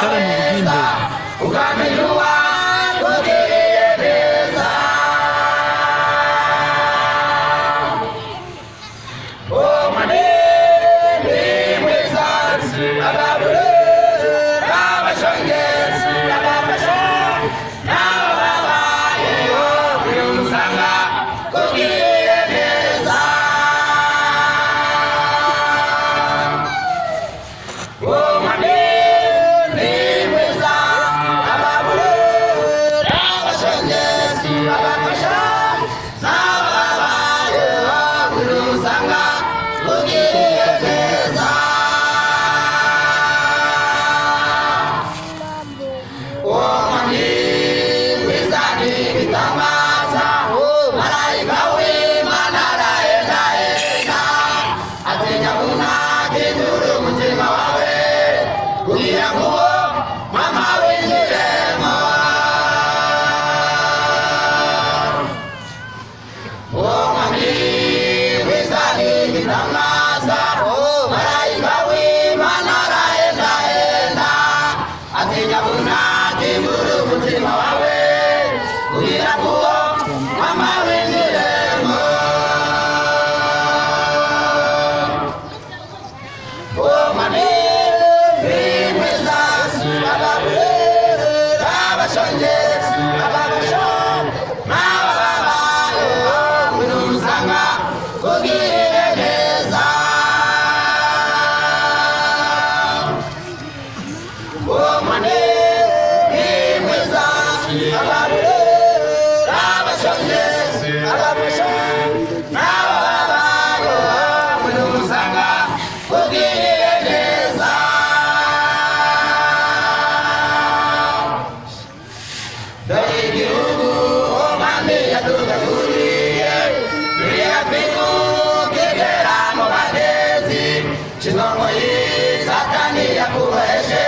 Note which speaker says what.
Speaker 1: ibitaramo by'imbere
Speaker 2: ukamenyuwa kugiriye neza manini mwiza agabure n'abashongezi agafasha n'ababayeho bimusanga kugiriye neza manini mwiza agabure n'abashongezi agafasha n'ababayeho bimusanga kugiriye neza bitangaza marayika w'Imana arahendahenga atinya kunagindura umutima wawe kugira ngo mama winjiremo mwami w'izani bitangaza marayika w'Imana arahendahenga atinya kunagindura umutima wawe kugira ngo mama winjiremo manini mwiza agabure n'abashongezi agafasha n'ababayeho bimusanga kugiriye neza manini mwiza agabure n'abashongezi agafasha n'ababayeho bimusanga kugiriye neza dore igihugu umwami yaduteguriye turi hafi kukigera mu bagezi cy'inkongo y'Isatani yakuboheshe